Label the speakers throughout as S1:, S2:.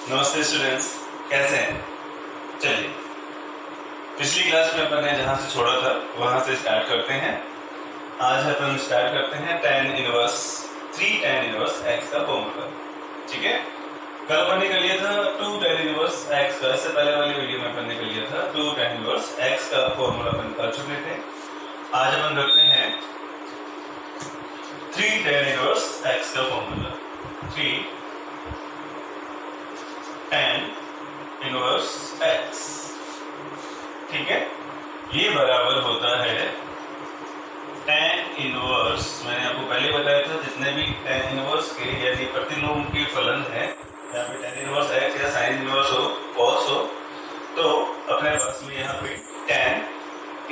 S1: नमस्ते स्टूडेंट्स, कैसे हैं? चलिए, पिछली क्लास में अपन ने जहाँ से छोड़ा था वहाँ से स्टार्ट करते हैं। आज अपन स्टार्ट करते हैं tan inverse 3 tan inverse x का फॉर्मूला। ठीक है, कल अपन ने कर लिया था 2 tan इनवर्स x का। इससे पहले वाली वीडियो में अपन ने कर लिया था 2 tan इनवर्स x का फॉर्मूला अपन कर चुके थे। आज अपन करते हैं 3 tan इनवर्स x का फॉर्मूला। 3 tan इनवर्स x, ठीक है, ये बराबर होता है tan इनवर्स। मैंने आपको पहले बताया था जितने भी tan इनवर्स के यानी प्रतिलोम के फलन है, यहाँ पे tan इनवर्स x या sin इनवर्स हो, cos हो, तो अपने पास में यहाँ पे tan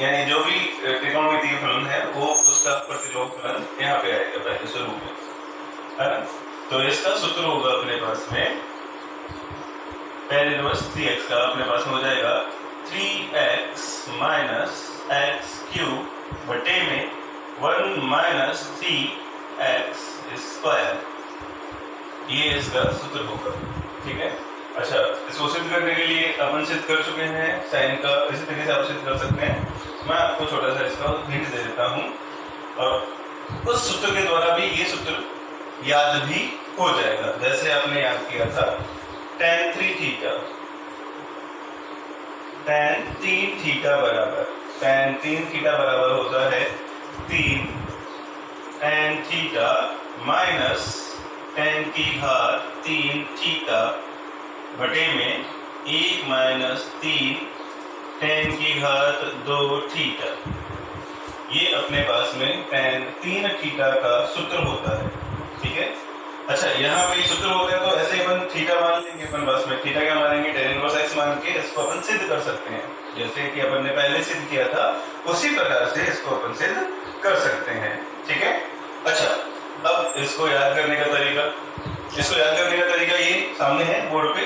S1: यानी जो भी त्रिकोणमितीय फलन है वो उसका प्रतिलोम फलन यहाँ पे आएगा पहले स्वरूप में, है ना। तो इसका सूत्र होगा अपने पास में tan इनवर्स 3x का अपने पास में हो जाएगा 3x माइनस एक्स क्यूब बटे में 1 माइनस 3x स्क्वायर, ये इसका सूत्र होगा। ठीक है, अच्छा, इसको सिद्ध करने के लिए अपन सिद्ध कर चुके हैं साइन का, इसी तरीके से आप सिद्ध कर सकते हैं। मैं आपको छोटा सा इसका हिंट दे देता हूँ और उस सूत्र के द्वारा भी ये सूत्र याद भी हो जाएगा। जैसे आपने याद किया था tan 3 थीटा, tan 3 थीटा बराबर, tan 3 थीटा बराबर होता है 3 tan थीटा माइनस tan की घात 3 थीटा बटे में 1 माइनस 3 tan की घात 2 थीटा। ये अपने पास में tan 3 थीटा का सूत्र होता है। ठीक है, अच्छा, यहाँ पे सूत्र होता है तो ऐसे ही अपन थीटा मान लेंगे। अपन बस में थीटा क्या मानेंगे, tan इनवर्स x मान के इसको अपन सिद्ध कर सकते हैं। जैसे कि अपन ने पहले सिद्ध किया था उसी प्रकार से इसको अपन सिद्ध कर सकते हैं। ठीक है, अच्छा, अब इसको याद करने का तरीका, ये सामने है बोर्ड पे,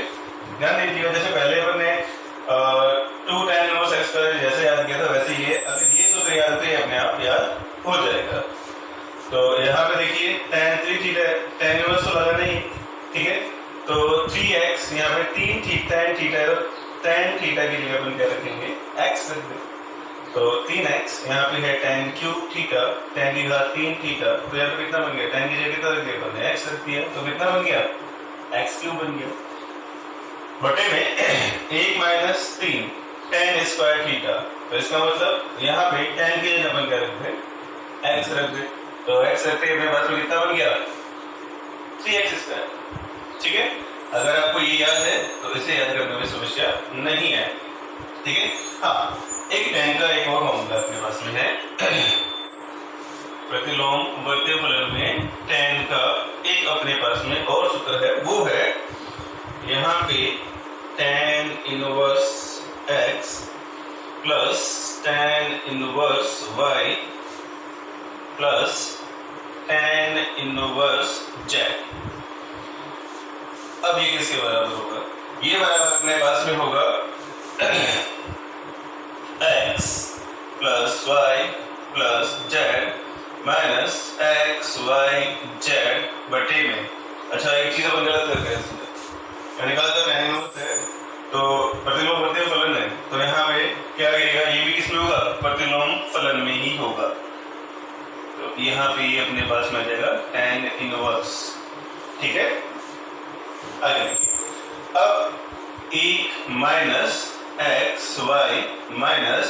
S1: ध्यान दीजिएगा। जैसे पहले अपन ने 2 tan इनवर्स x का जैसे याद किया था वैसे ये अगर ये सूत्र याद है अपने आप याद हो जाएगा। तो यहाँ पे देखिए tan 3 थीटा, tan इनवर्स तो लगा नहीं, ठीक है, तो 3x यहाँ पे 3 थीटा tan थीटा है, tan थीटा की जगह अपन क्या रखेंगे, x रख दें। तो 3x यहाँ पे है tan क्यूब थीटा, tan की घात 3 थीटा, तो यहाँ पे कितना बन गया, tan की जगह कितना रख दिया अपन ने, x रख दिया, तो कितना बन गया, x क्यूब बन गया बटे में 1 माइनस 3 tan स्क्वायर थीटा। तो इसका मतलब यहाँ पे tan की जगह अपन क्या रख दें, x रख दें। तो x रखते अपने पास में कितना बन गया, 3x स्क्वायर। ठीक है, अगर आपको ये याद है तो इसे याद करने में समस्या नहीं है। ठीक है, हाँ, एक tan का एक और फॉर्मूला अपने पास में है। प्रतिलोम वर्तीय फलन में tan का एक अपने पास में और सूत्र है, वो है यहाँ पे tan inverse x plus tan inverse y plus tan inverse z। अब ये किसके बराबर होगा, ये बराबर अपने पास में होगा x plus y plus z minus x y z बटे में। अच्छा, एक चीज अपन गलत कर गए, मैंने कहा था tan इनवर्स है तो प्रतिलोम वर्तीय फलन है, तो यहाँ पे क्या रहेगा, ये भी किसमें होगा, प्रतिलोम फलन में ही होगा। तो यहाँ पे ये अपने पास में आ जाएगा tan इनवर्स। ठीक है, आगे देखिए, अब 1 minus x y minus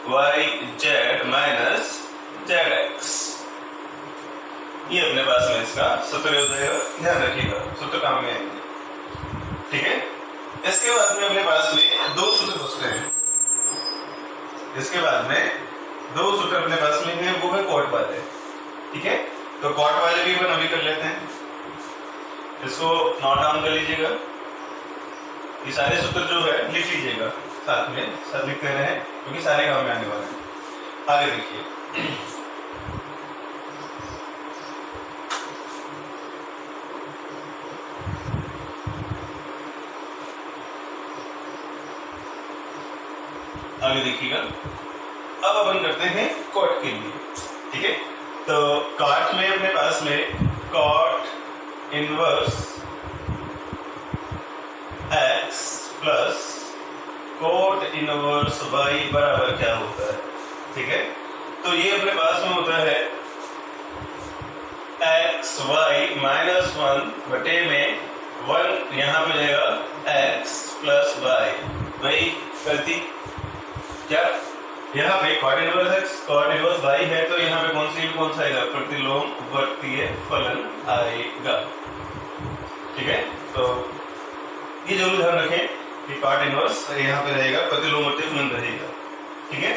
S1: y z minus z x, ये अपने पास में इसका सूत्र हो जाएगा। ध्यान रखिएगा, सूत्र काम में आएंगे। ठीक है, इसके बाद में अपने पास में दो सूत्र बचते हैं। इसके बाद में दो सूत्र अपने पास में है, वो है कॉट वाले। ठीक है, तो कॉट वाले भी अपन अभी कर लेते हैं। इसको नोट डाउन कर लीजिएगा, ये सारे सूत्र जो है लिख लीजिएगा, साथ में सब लिखते रहे क्योंकि सारे काम में आने वाले हैं। आगे देखिए, आगे देखिएगा, अब अपन करते हैं कॉट के लिए। ठीक है, तो कॉट में अपने पास में cot inverse x plus cot inverse y बराबर क्या होता है। ठीक है, तो ये अपने पास में होता है एक्स वाई माइनस 1 बटे में 1 यहाँ पे जाएगा x प्लस वाई। वही गलती क्या, यहाँ पे cot inverse x cot inverse y है, तो यहाँ पे कौन सा आएगा, प्रतिलोम वर्तीय फलन आएगा। ठीक है, तो ये जरूर ध्यान रखें कि कॉट इनवर्स यहाँ पे रहेगा, प्रतिलोम वर्तीय फलन रहेगा। ठीक है,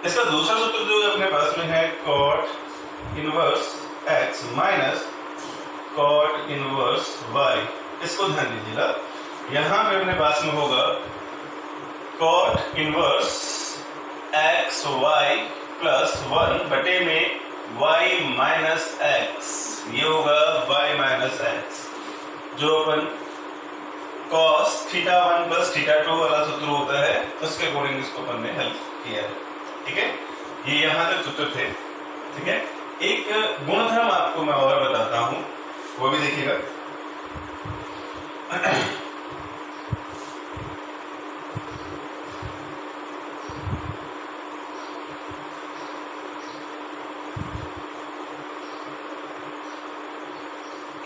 S1: इसका दूसरा सूत्र जो अपने पास में है cot inverse x minus cot inverse y, इसको ध्यान दीजिएगा। यहाँ पे अपने पास में होगा cot inverse x y plus 1 बटे में y माइनस x, ये होगा y माइनस x, जो अपन cos थीटा 1 प्लस थीटा 2 वाला सूत्र होता है, उसके अकॉर्डिंग इसको अपन ने हेल्प किया है। ठीक है, ये यहाँ तक सूत्र थे। ठीक है, एक गुणधर्म आपको मैं और बताता हूं, वो भी देखिएगा।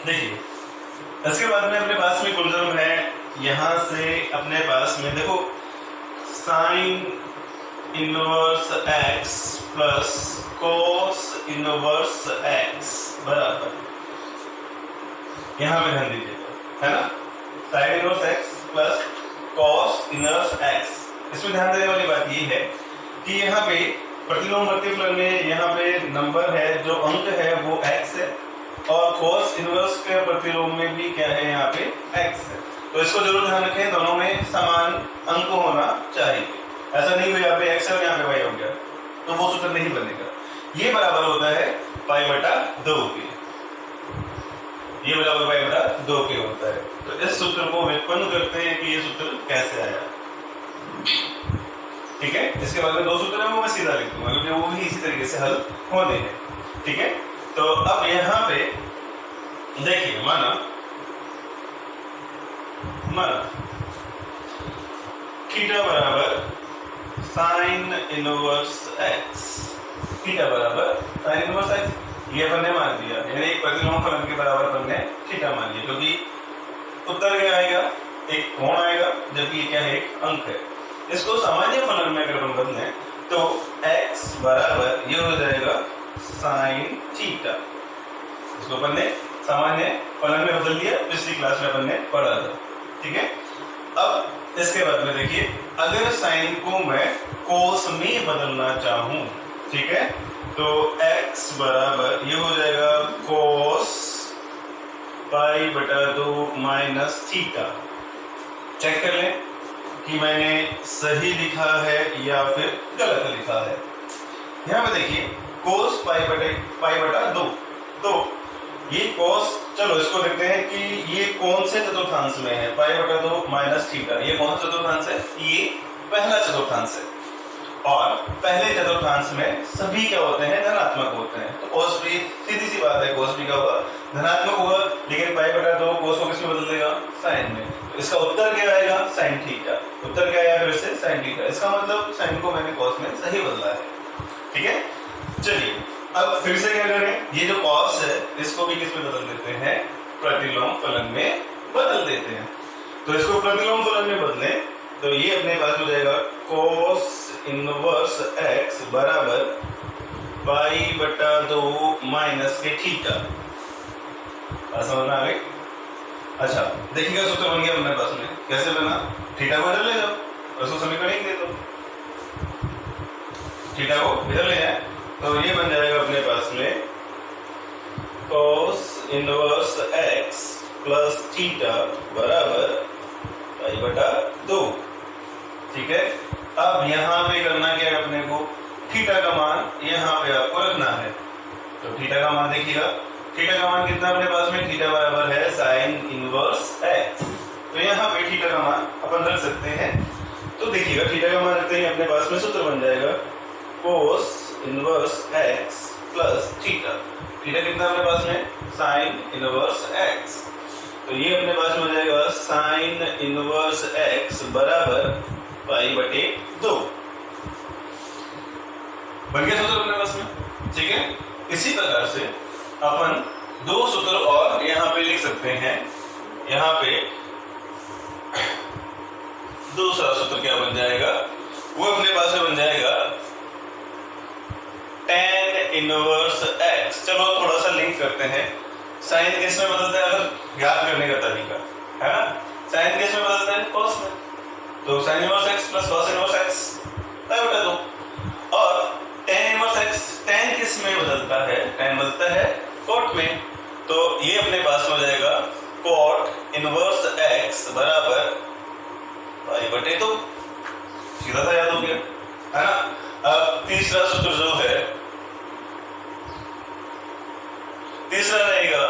S1: देखिए, इसके बाद में अपने पास में गुणधर्म है, यहां से अपने पास में देखो sine inverse x plus cos inverse x बराबर, यहां पे ध्यान दीजिएगा, है ना, sine inverse x plus cos inverse x। इसमें ध्यान देने वाली बात ये है कि यहाँ पे प्रतिलोम वर्तीय फलन में यहाँ पे नंबर है, जो अंक है वो x है, और कोस इनवर्स के प्रतिलोम में भी क्या है, यहाँ पे x है। तो इसको जरूर ध्यान रखें, दोनों में समान अंक होना चाहिए। ऐसा नहीं हुआ यहाँ पे x है और यहाँ पे y हो गया, तो वो सूत्र नहीं बनेगा। ये बराबर होता है पाई बटा 2 के, ये बराबर पाई बटा 2 के होता है। तो इस सूत्र को व्युत्पन्न करते हैं कि ये सूत्र कैसे आया। ठीक है, इसके बाद में 2 सूत्र है, वो मैं सीधा लिख दूंगा क्योंकि वो भी इसी तरीके से हल होने हैं। ठीक है, तो अब यहाँ पे देखिए, माना थीटा बराबर साइन इनवर्स x, थीटा बराबर साइन इनवर्स x, ये अपन ने मान दिया, यानी एक प्रतिलोम फलन के बराबर अपन ने थीटा मान लिया, क्योंकि उत्तर क्या आएगा, एक कोण आएगा, जबकि ये क्या है, एक अंक है। इसको सामान्य फलन में अगर अपन बदलें तो x बराबर ये हो जाएगा साइन थीटा। इसको अपन ने सामान्य फलन में बदल दिया, पिछली क्लास में अपन ने पढ़ा था। ठीक है, अब इसके बाद में देखिए, अगर साइन को मैं कोस में बदलना चाहूं, ठीक है, तो x बराबर ये हो जाएगा कोस पाई बटा 2 माइनस थीटा। चेक कर लें कि मैंने सही लिखा है या फिर गलत लिखा है। यहाँ पे देखिए कोस पाई बटा 2, तो ये कोस, चलो इसको देखते हैं कि ये कौन से चतुर्थांश में है, पाई बटा 2 माइनस थीटा, ये कौन सा चतुर्थांश है, ये पहला चतुर्थांश है, और पहले चतुर्थांश में सभी क्या होते हैं, धनात्मक होते हैं। तो कोस भी सीधी सी बात है, कोस भी का होगा धनात्मक होगा, लेकिन पाई बटा 2 कोस को किसमें बदल देगा, साइन में। तो इसका उत्तर क्या आएगा, साइन थीटा। उत्तर क्या आएगा फिर से, साइन थीटा। इसका मतलब साइन को मैंने कोस में सही बदला है। ठीक है, चलिए अब फिर से क्या करें, ये जो कॉस है इसको भी किसमें बदल देते हैं, प्रतिलोम फलन में बदल देते हैं। तो इसको प्रतिलोम फलन में बदलें तो ये अपने पास हो जाएगा कोस इनवर्स x बराबर पाई बटा 2 माइनस के थीटा। समझ में आ गई। अच्छा देखिएगा, सूत्र बन गया अपने पास में, कैसे बना, थीटा को इधर ले जाओ, उसको समीकरण ही दे दो, थीटा को इधर ले जाए, तो ये बन जाएगा अपने पास में cos inverse x plus theta बराबर पाई बटा 2। ठीक है, अब यहाँ पे करना क्या है अपने को, थीटा का मान यहाँ पे आपको रखना है। तो थीटा का मान देखिएगा, थीटा का मान कितना अपने पास में, थीटा बराबर है साइन इनवर्स x। तो यहाँ पे थीटा का मान अपन रख सकते हैं। तो देखिएगा थीटा का मान रखते ही अपने पास में सूत्र बन जाएगा cos inverse x plus theta. Theta कितना अपने पास में, साइन इनवर्स x। तो तो ये अपने पास में हो जाएगा साइन इनवर्स x बराबर पाई बटे 2। बन गया सूत्र अपने पास में, ठीक है। इसी प्रकार से अपन दो सूत्र और यहाँ पे लिख सकते हैं। यहाँ पे दूसरा सूत्र क्या बन जाएगा, वो अपने पास में बन जाएगा tan इनवर्स x। चलो थोड़ा सा लिंक करते हैं। साइन किस में बदलता है, अगर याद करने का तरीका है ना, साइन किस में बदलता है, कॉस में। तो sine inverse x plus cos inverse x पाई बटा 2। और tan इनवर्स x, tan किस में बदलता है, tan बदलता है कॉट में। तो ये अपने पास में हो जाएगा कॉट इनवर्स x बराबर पाई बटे 2। सीधा सा याद हो गया, है ना। अब तीसरा सूत्र जो है, तीसरा रहेगा,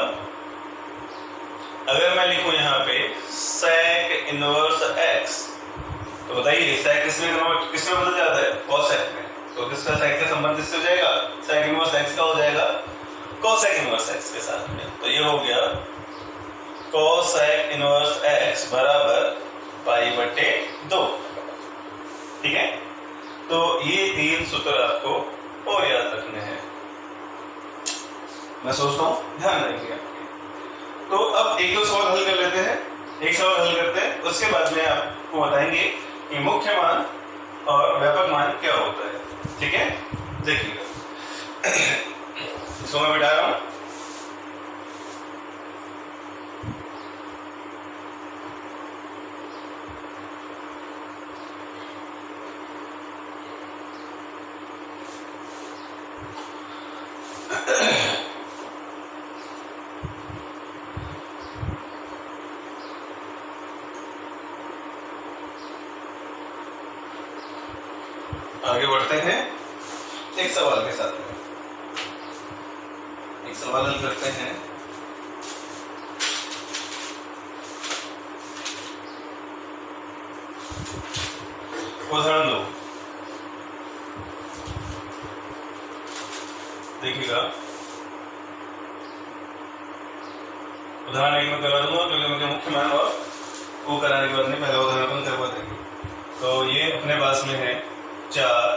S1: अगर मैं लिखूं यहाँ पे sec इनवर्स x, तो बताइए sec किसमें बदल जाता है, cosec में। तो किसका sec का संबंध किससे हो जाएगा, sec इनवर्स x का हो जाएगा cosec इनवर्स x के साथ में। तो ये हो गया cosec इनवर्स x बराबर पाई बटे 2, ठीक है। तो ये तीन सूत्र आपको और याद रखने हैं, मैं सोचता हूं ध्यान रखिए। तो अब एक दो सवाल हल कर लेते हैं, एक सवाल हल करते हैं, उसके बाद में आपको बताएंगे कि मुख्य मान और व्यापक मान क्या होता है, ठीक है। देखिएगा, इसको मैं बिठा रहा हूं। आगे बढ़ते हैं एक सवाल के साथ में, एक सवाल हल करते हैं। उदाहरण 2 देखिएगा। उदाहरण 1 में करवा दूंगा क्योंकि मुझे मुख्य मान और वो कराने के बाद में पहला उदाहरण अपन करवा देंगे। तो ये अपने पास में है 4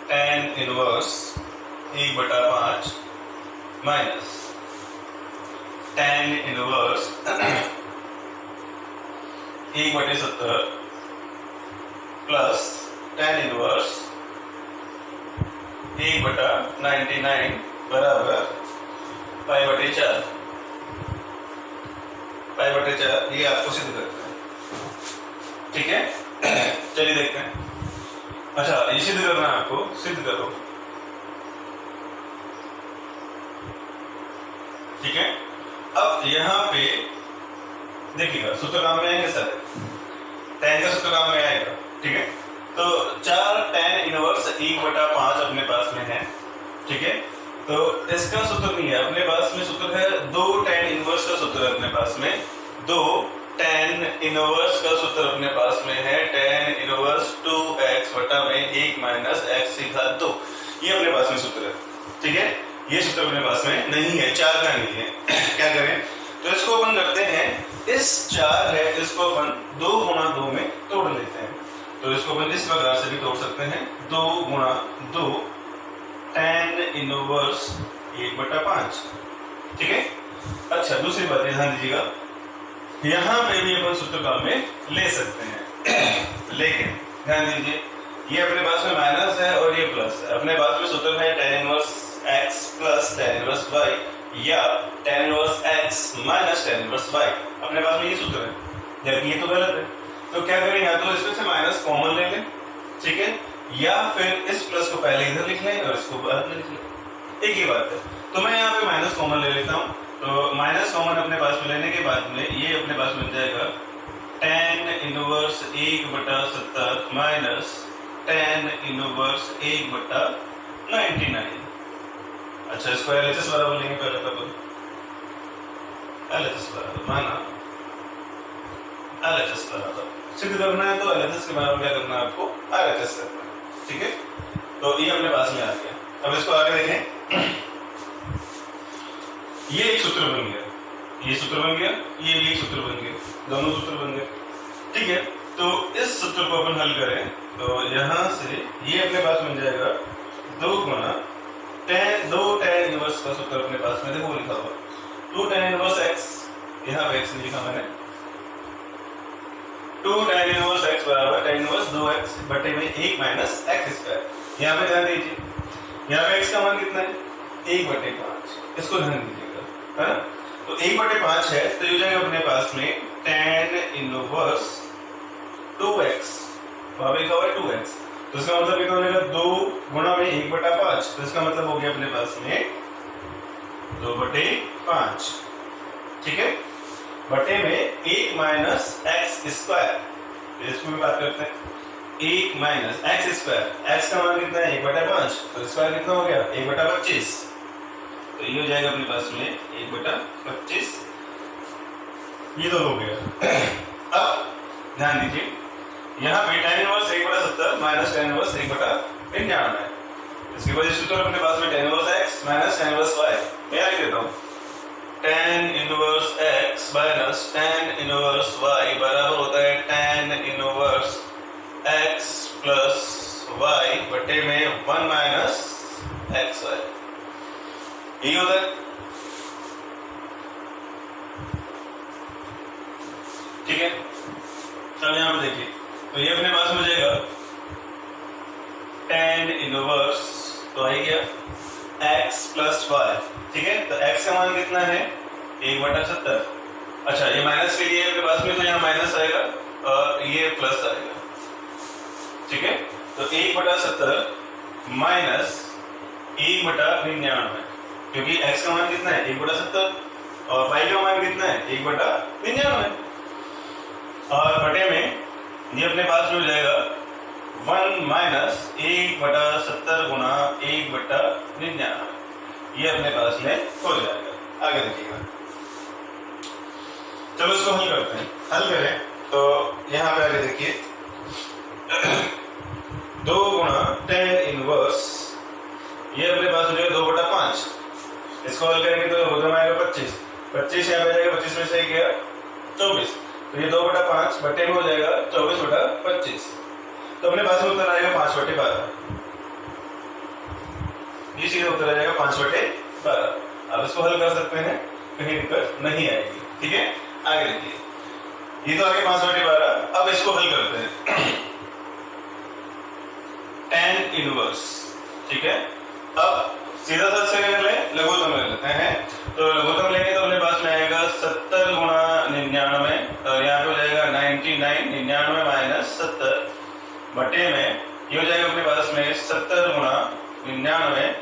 S1: tan inverse 1/5 minus tan inverse 1/70 plus tan inverse 1/99 बराबर पाई/4। पाई/4 ये आपको सिद्ध करना है, ठीक है। चलिए देखते हैं। अच्छा, ये सिद्ध करना है आपको, सिद्ध करो, ठीक है। अब यहाँ पे देखिएगा सूत्र काम में आएंगे सर, tan का सूत्र काम में आएगा, ठीक है। तो 4 tan इनवर्स 1/5 अपने पास में है, ठीक है। तो इसका सूत्र नहीं है अपने पास में, सूत्र है 2 tan इनवर्स का सूत्र है अपने पास में, 2 tan इनवर्स का सूत्र अपने पास में है tan इनवर्स 2x बटा में 1 माइनस x की घात 2। ये अपने पास में सूत्र है, ठीक है। ये सूत्र अपने पास में नहीं है, 4 का नहीं है। क्या करें, तो इसको अपन करते हैं, इस 4 है इसको अपन 2 गुणा 2 में तोड़ लेते हैं। तो इसको अपन इस प्रकार से भी तोड़ सकते हैं, 2 गुणा 2 tan इनवर्स 1/5, ठीक है। अच्छा, दूसरी बात ध्यान दीजिएगा, यहाँ पे भी अपन सूत्र काम में ले सकते हैं, लेकिन ध्यान दीजिए ये अपने पास में माइनस है और ये प्लस है। अपने पास में सूत्र है tan inverse x plus tan inverse y या tan inverse x minus tan inverse y। अपने पास में ये सूत्र है, जबकि ये तो गलत है। तो क्या करें, या तो इसमें से माइनस कॉमन ले लें, ठीक है, या फिर इस प्लस को पहले इधर लिख लें और इसको बाद में लिख लें, एक ही बात है। तो मैं यहाँ पे माइनस कॉमन ले लेता हूँ। तो माइनस कॉमन अपने पास में लेने के बाद में ये अपने पास बन जाएगा tan inverse 1/70 minus tan inverse 1/99। अच्छा, इसको LHS बराबर लेंगे पहले, तब LHS बराबर माना, LHS बराबर सिद्ध करना है तो LHS के बराबर क्या करना है आपको, RHS करना है, ठीक है। तो ये अपने पास में आ गया। अब इसको आगे देखें, ये एक सूत्र बन गया, ये सूत्र बन गया, ये भी सूत्र बन गया, दोनों सूत्र बन गए। ठीक है, तो इस सूत्र को अपन हल करें तो यहाँ से ये अपने पास बन जाएगा 2 गुना दो tan इनवर्स का सूत्र अपने पास में देखो लिखा हुआ 2 tan इनवर्स x, यहाँ पे x लिखा मैंने 2 tan इनवर्स x बराबर tan इनवर्स 2x बटे में 1 माइनस एक्स स्क्वायर। यहाँ पे ध्यान दीजिए, यहाँ पे x का मान कितना है 1/5, इसको ध्यान दीजिएगा, है ना। तो 1/5 है तो ये जाएगा अपने पास में tan इनवर्स 2x, वहां पे लिखा हुआ है 2x, तो इसका मतलब कितना हो जाएगा 2 गुणा में 1/5, तो इसका मतलब हो गया अपने पास में 2/5। ठीक है, बटे में 1 माइनस एक्स स्क्वायर, इसको भी बात करते हैं 1 माइनस एक्स स्क्वायर, एक्स का मान कितना है 1/5, तो स्क्वायर कितना हो गया 1/25, तो ये हो जाएगा अपने पास में 1/25, ये तो हो गया। अब ध्यान दीजिए यहाँ पे tan inverse 1/70 minus tan inverse 1/99 है, इसके बाद इस सूत्र अपने पास में tan inverse x minus tan inverse y, मैं यहाँ लिख देता हूँ tan inverse x minus tan inverse y बराबर होता है tan inverse x plus y बटे में 1 माइनस एक्स वाई, यही होता है। ठीक है, अब यहाँ पे देखिए तो ये अपने पास हो जाएगा tan इनवर्स, तो आ गया x प्लस वाई। ठीक है, तो x का मान कितना है 1/70, अच्छा ये माइनस के लिए अपने पास में, तो यहाँ माइनस आएगा और ये प्लस आएगा। ठीक है, तो 1/70 माइनस 1/99, क्योंकि x का मान कितना है 1/70 और y का मान कितना है 1/99, और बटे में ये अपने पास में हो जाएगा 1 माइनस 1/70 गुना 1/99, ये अपने पास में हो जाएगा। आगे देखिएगा, चलो इसको हल करते हैं। हल करें तो यहाँ पे आगे देखिए 2 गुना tan इनवर्स, ये अपने पास हो जाएगा 2/5, इसको हल करेंगे तो हो जाएगा 25 यहाँ पे जाएगा, 25 में से गया 24, तो ये 2/5 बटे में हो जाएगा 24/25, तो अपने पास में उत्तर आएगा 5/12, ये सीधा उत्तर आ जाएगा 5/12। अब इसको हल कर सकते हैं, कहीं दिक्कत नहीं आएगी। ठीक है, आगे देखिए, ये तो आगे 5/12, अब इसको हल करते हैं tan इनवर्स। ठीक है, अब सीधा सा से कर ले लघुत्तम ले लेते हैं, तो लघुत्तम लेंगे तो अपने पास में आएगा 70 गुणा 99, और यहाँ पे हो जाएगा 99 माइनस 70 बटे में ये हो जाएगा अपने पास में 70 गुणा 99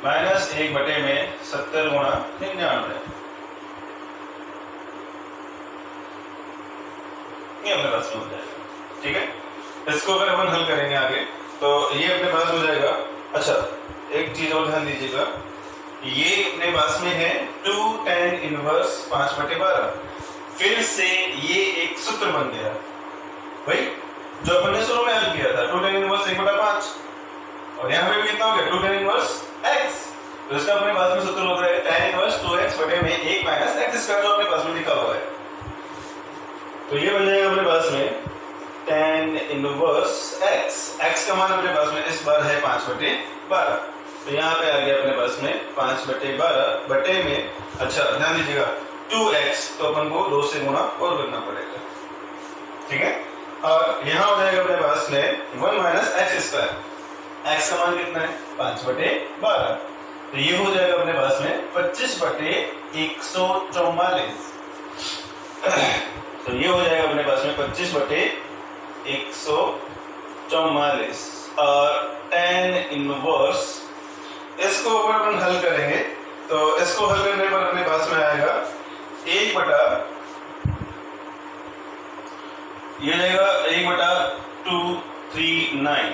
S1: माइनस 1 बटे में 70 गुणा 99, ये अपने पास में हो जाएगा। ठीक है, इसको अगर अपन हल करेंगे आगे तो ये अपने पास हो जाएगा। अच्छा एक चीज और ध्यान दीजिएगा, ये अपने पास में है 2 tan इनवर्स 5/12, फिर से ये एक सूत्र बन गया भाई, जो अपन ने शुरू में हल किया था 2 tan इनवर्स 1/5, और यहाँ पे भी कितना हो गया 2 tan इनवर्स x, तो इसका अपने पास में सूत्र होता है tan इनवर्स 2x बटे में 1 माइनस एक्स स्क्वायर, जो अपने पास में लिखा हुआ है, तो ये बन जाएगा अपने पास में tan इनवर्स x का मान अपने पास में इस बार है 5/12, तो यहाँ पे आ गया अपने पास में 5/12 बटे में, अच्छा ध्यान दीजिएगा 2x, तो अपन को 2 से गुणा और करना पड़ेगा। ठीक है, और यहाँ हो जाएगा अपने पास में 1 माइनस एक्स स्क्वायर, x का मान कितना है 5/12, तो ये हो जाएगा अपने पास में 25/144, तो ये हो जाएगा अपने पास में 25/144, और tan इनवर्स इसको अपन हल करेंगे तो इसको हल करने पर अपने पास में आएगा 1/239,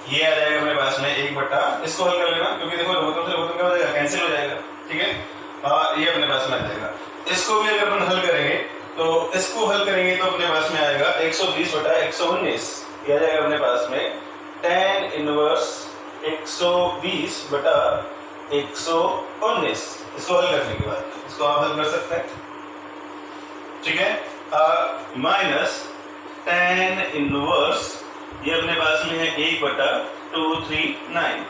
S1: ये आ जाएगा अपने पास में 1/, इसको हल कर लेना क्योंकि देखो लघुत्तम से लघुत्तम क्या हो जाएगा कैंसिल हो जाएगा। ठीक है, ये अपने पास में आ जाएगा। इसको भी अगर अपन हल करेंगे तो इसको हल करेंगे तो अपने पास में आएगा 120/119, ये आ जाएगा अपने पास में tan इनवर्स 120/119 119। इसको हल करने के बाद इसको आप हल कर सकते हैं, ठीक है। माइनस tan इनवर्स, ये अपने पास में है 1/239,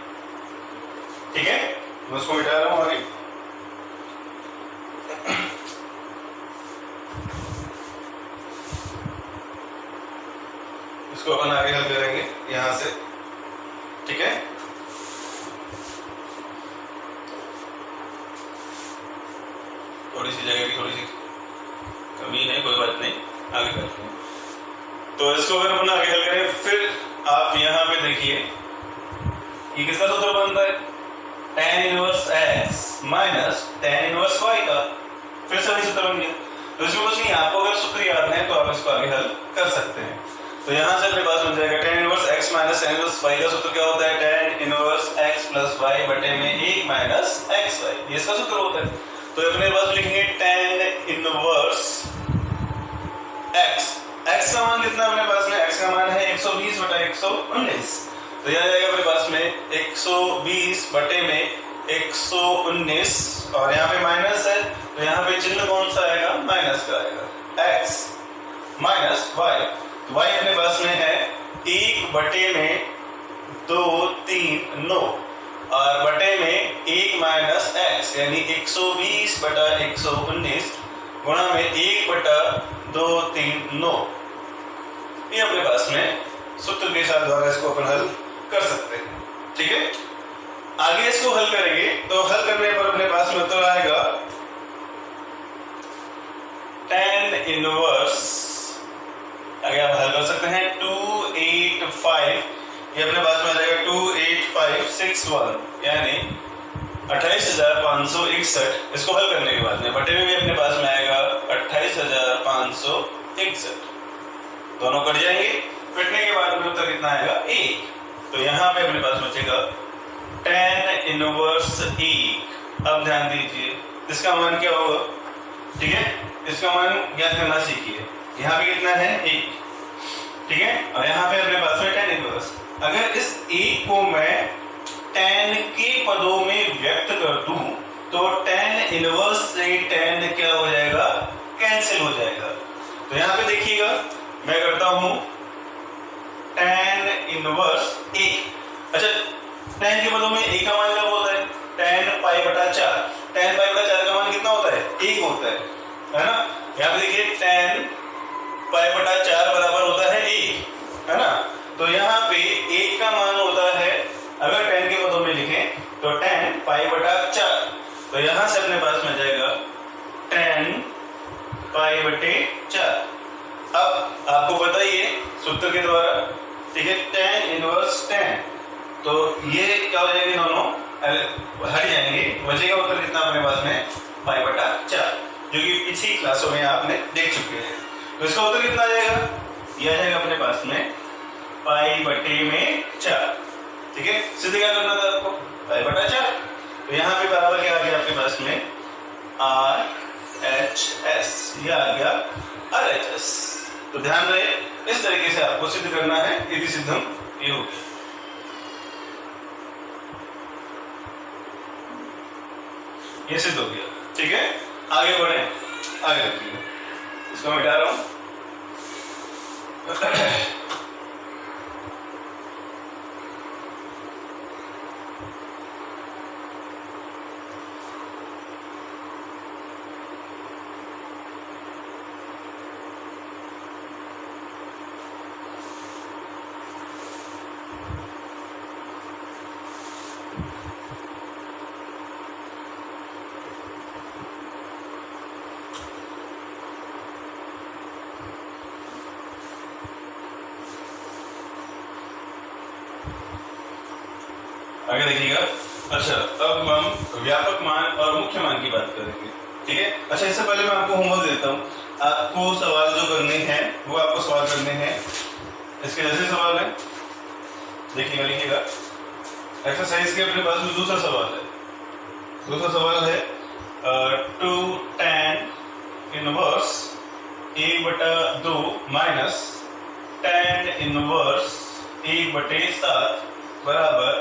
S1: ठीक है। मैं उसको मिटा रहा हूं आगे। इसको अपन आगे हल करेंगे यहां से, ठीक है। थोड़ी सी जगह की थोड़ी सी कमी है, कोई बात नहीं, आगे करते हैं। तो इसको अगर अपन आगे हल करें, फिर आप यहाँ पे देखिए ये किसका सूत्र बनता है, tan inverse x minus tan inverse y का। फिर सभी सूत्र बन गया। तो इसमें कुछ नहीं, आपको अगर सूत्र याद है तो आप इसको आगे हल कर सकते हैं। तो यहाँ से अपने पास बन जाएगा tan inverse x minus tan inverse y का सूत्र क्या होता है, tan inverse x plus y बटे में 1 माइनस xy, ये इसका सूत्र होता है। तो अपने पास लिखेंगे tan इनवर्स x, x का मान कितना अपने पास में, x का मान है 120/119। तो यह जाएगा अपने पास में 120 बटे में 119, और यहाँ पे माइनस है तो यहाँ पे चिन्ह कौन सा आएगा, माइनस का आएगा, x माइनस y। तो y अपने पास में है 1/239 और बटे में 1 माइनस x, यानी 120/119 गुणा में 1/239। ये अपने पास में सूत्र के साथ द्वारा इसको अपन हल कर सकते हैं, ठीक है। आगे इसको हल करेंगे तो हल करने पर अपने पास में उत्तर आएगा tan इनवर्स, आगे आप हल कर सकते हैं 285, ये अपने पास में आ जाएगा 28561, यानी 28,561। इसको हल करने के बाद में बटे में भी अपने पास में आएगा 28,561, दोनों कट जाएंगे, कटने के बाद में उत्तर कितना आएगा, 1। तो यहाँ पे अपने पास बचेगा tan इनवर्स 1। अब ध्यान दीजिए इसका मान क्या होगा, ठीक है, इसका मान ज्ञात करना सीखिए। यहाँ पे कितना है, 1, ठीक है, और यहाँ पे अपने पास में tan इनवर्स। अगर इस 1 को मैं tan के पदों में व्यक्त कर दूं तो tan इनवर्स से tan क्या हो जाएगा, कैंसिल हो जाएगा। तो यहाँ पे देखिएगा मैं करता हूं tan इनवर्स 1। अच्छा, tan के पदों में 1 का मान क्या होता है, tan π/4। tan π/4 का मान कितना होता है, 1 होता है ना। यहाँ पे देखिए tan π/4 बराबर होता है 1, है ना। तो यहाँ पे 1 का मान होता है, अगर tan के पदों में लिखें तो tan π/4। तो यहाँ से अपने पास में जाएगा tan π/4। अब आपको बताइए सूत्र के द्वारा, ठीक है, tan इनवर्स tan, तो ये क्या हो जाएंगे, दोनों हट जाएंगे, बचेगा उत्तर कितना अपने पास में π/4, जो कि पिछली क्लासों में आपने देख चुके हैं। तो इसका उत्तर कितना आ जाएगा, यह आ जाएगा अपने पास में π/4, ठीक है। सीधे क्या करना था आपको, π/4। तो यहाँ पे बराबर क्या आ गया आपके पास में, RHS, यह आ गया RHS। तो ध्यान रहे इस तरीके से आपको सिद्ध करना है, यदि सिद्धम ये हो गया। ये सिद्ध हो गया, ठीक है। आगे बढ़े, आगे रखिए, इसको मिटा रहा हूं। आगे देखिएगा। अच्छा, अब हम व्यापक मान और मुख्य मान की बात करेंगे, ठीक है। अच्छा, इससे पहले मैं आपको होमवर्क देता हूँ। आपको सवाल जो करने हैं वो आपको सवाल करने हैं, इसके जैसे सवाल है, देखिएगा, लिखिएगा। एक्सरसाइज के अपने पास में दूसरा सवाल है। दूसरा सवाल है 2 tan inverse 1/2 minus tan inverse 1/7 बराबर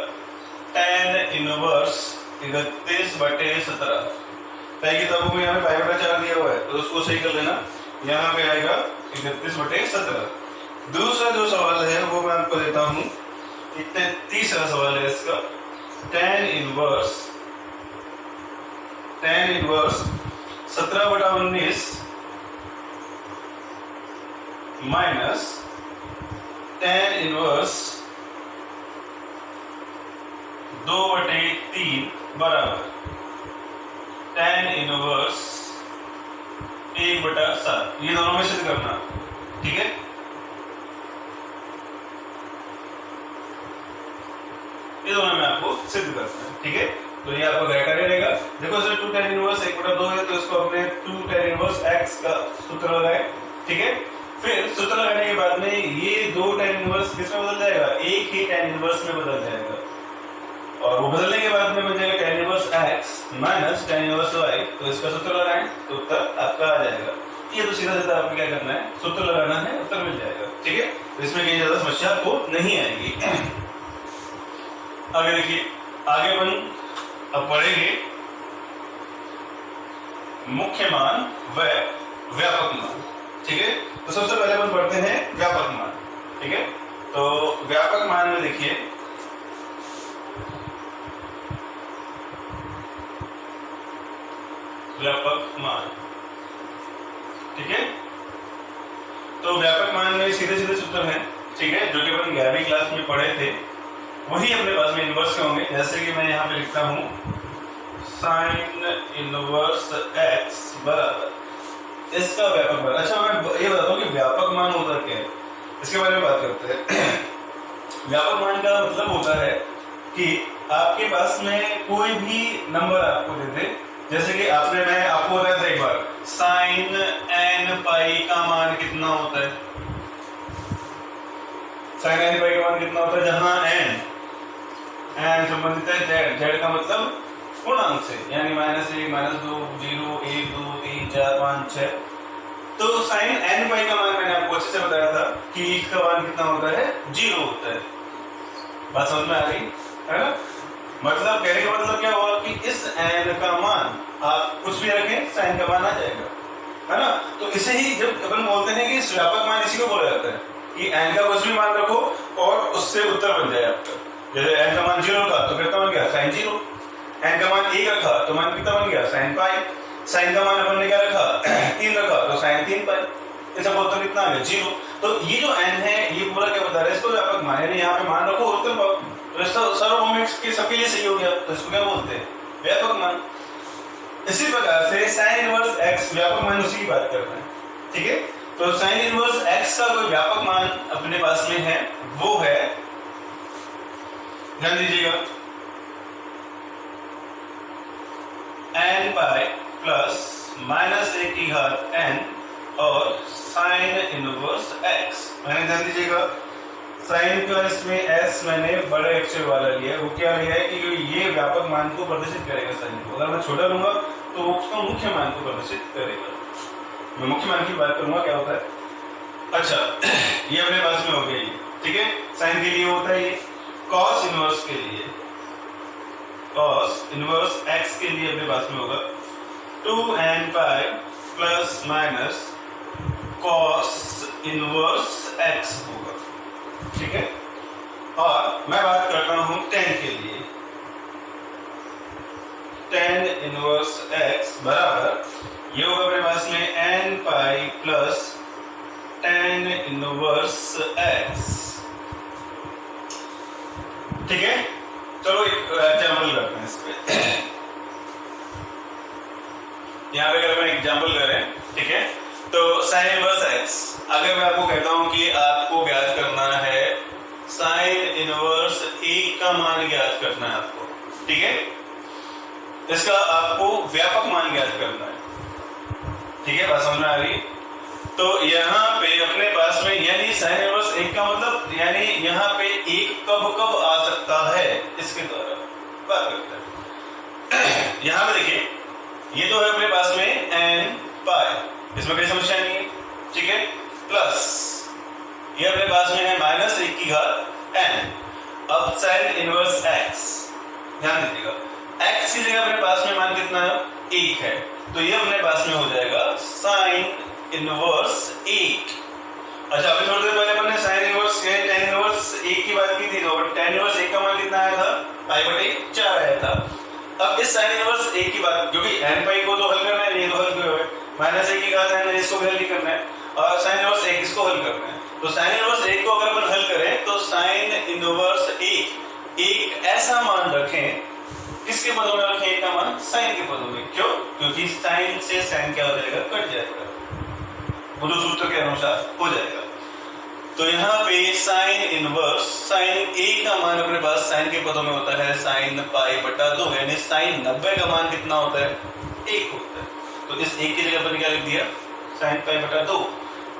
S1: tan इनवर्स 31/17 ताकि किताबों में यहाँ पे 5/4 दिया हुआ है तो उसको सही कर लेना। यहाँ पे आएगा 31/17। दूसरा जो सवाल है वो मैं आपको देता हूँ, तीसरा सवाल है इसका, tan inverse 17/19 minus tan inverse 2/3 बराबर tan इनवर्स 1/7। ये दोनों में सिद्ध करना, ठीक है। ये दोनों में आपको सिद्ध करना है, ठीक है। तो ये आपको क्राइटेरिया रहेगा। देखो सर 2 tan इनवर्स 1/2 है तो इसको अपने 2 tan इनवर्स x का सूत्र लगाए, ठीक है। फिर सूत्र लगाने के बाद में ये 2 tan इनवर्स किसमें बदल जाएगा, एक ही tan इनवर्स में बदल जाएगा और वो बदलने के बाद में बन जाएगा tan inverse x minus tan inverse y। तो इसका सूत्र लगाएं तो उत्तर आपका आ जाएगा। ये तो सीधा सीधा आपको क्या करना है, सूत्र लगाना है, उत्तर मिल जाएगा, ठीक है। तो इसमें कहीं ज्यादा समस्या आपको नहीं आएगी। आगे देखिए, आगे अपन अब पढ़ेंगे मुख्य मान व व्यापक मान, ठीक है। तो सबसे पहले अपन पढ़ते हैं व्यापक मान, ठीक है। तो व्यापक मान में देखिए व्यापक मान, ठीक है। तो व्यापक मान में सीधे सीधे सूत्र हैं, ठीक है, जो कि अपन 11वीं क्लास में पढ़े थे, वही अपने पास में इनवर्स के होंगे। जैसे कि मैं यहाँ पे लिखता हूँ sin इनवर्स x बराबर इसका व्यापक मान। अच्छा मैं ये बताता हूँ कि व्यापक मान होता क्या है, इसके बारे में बात करते हैं। व्यापक मान का मतलब होता है कि आपके पास में कोई भी नंबर आपको दे दे, जैसे कि मैं आपको बताया था एक बार sin n पाई का मान कितना होता है, sin n पाई का मान कितना होता है, जहां n संबंधित है z का मतलब पूर्णांक से, यानी -1 -2 0 1 2 3 4 5 6। तो sin n पाई का मान मैंने आपको अच्छे से बताया था कि इसका मान कितना होता है, 0 होता है। बात समझ में आ गई है ना। मतलब कहने का मतलब क्या हुआ कि इस n का मान आप कुछ भी रखें sin का मान आ जाएगा, है ना। तो इसे ही जब अपन बोलते हैं कि इस व्यापक मान इसी को बोला जाता है कि n का कुछ भी मान रखो और उससे उत्तर बन जाए आपका। जैसे n का मान 0 था तो कितना बन गया, sin 0। n का मान 1 रखा तो मान कितना बन गया, sin पाई। sin का मान अपन ने क्या रखा, 3 रखा तो sin 3 पाई। इसका उत्तर कितना आ गया, 0। तो ये जो n है ये पूरा क्या बता रहा है, इसको व्यापक मान, यानी यहाँ पे मान रखो और उत्तर पाओ। तो इसका सार्वभौमिक के सबके लिए सही हो गया, तो इसको क्या बोलते हैं, व्यापक मान। इसी प्रकार से sin इनवर्स x व्यापक मान उसी की बात कर रहे हैं, ठीक है। तो sin इनवर्स x का कोई व्यापक मान अपने पास में है, वो है, ध्यान दीजिएगा, n पाई प्लस -1 की घात n और sin इनवर्स x। मैंने ध्यान दीजिएगा sin का इसमें s मैंने बड़े अक्षर वाला लिया है। वो क्या लिया है कि ये व्यापक मान को प्रदर्शित करेगा sin को। अगर मैं छोटा लूंगा तो वो उसका मुख्य मान को प्रदर्शित करेगा। मैं मुख्य मान की बात करूंगा क्या होता है। अच्छा ये अपने पास में हो गया, ठीक है। sin के लिए होता है ये, cos इनवर्स के लिए, cos इनवर्स x के लिए अपने पास में होगा 2n pi plus minus cos inverse x होगा, ठीक है। और मैं बात करता हूं tan के लिए, tan इनवर्स x बराबर ये होगा अपने पास में n pi plus tan inverse x, ठीक है। चलो एक एग्जाम्पल करते हैं इस पे। यहाँ पे अगर मैं एग्जाम्पल करें, ठीक है, तो sin इनवर्स x, अगर मैं आपको कहता हूं कि आपको ज्ञात करना है sin इनवर्स 1 का मान ज्ञात करना है आपको, ठीक है। इसका आपको व्यापक मान ज्ञात करना है, ठीक है, बात समझ में आ रही। तो यहाँ पे अपने पास में यानी sin इनवर्स 1 का मतलब यानी यहाँ पे 1 कब कब आ सकता है, इसके द्वारा बात करते हैं। यहाँ पे देखिए ये तो है अपने पास में n पाई, इसमें कोई समस्या नहीं है, ठीक है। प्लस ये अपने पास में है -1 की घात n। अब sin इनवर्स x, ध्यान दीजिएगा x की जगह अपने पास में मान कितना है, 1 है, तो ये अपने पास में हो जाएगा साइन इनवर्स 1। अच्छा, अभी थोड़ी देर पहले अपन ने साइन इनवर्स या tan इनवर्स 1 की बात की थी, तो tan इनवर्स 1 का मान कितना आया था, π/4 आया था। अब इस साइन इनवर्स 1 की बात, क्योंकि n पाई को तो हल करना है, ये तो हल किया है, -1 की घात n इसको भी हल नहीं करना है, और साइन इनवर्स 1 इसको हल करना है। तो साइन इनवर्स 1 को अगर अपन हल करें तो साइन इनवर्स 1 एक ऐसा मान रखें, किसके पदों में रखें, 1 का मान साइन के पदों में। क्यों? क्योंकि साइन से साइन क्या हो जाएगा, कट जाएगा, वो जो सूत्र के अनुसार हो जाएगा। तो यहाँ पे साइन इनवर्स साइन 1 का मान अपने पास साइन के पदों में होता है साइन π/2, यानी साइन 90 का मान कितना होता है, 1 होता है। तो इस 1 की जगह अपन क्या लिख दिया, साइन π/2।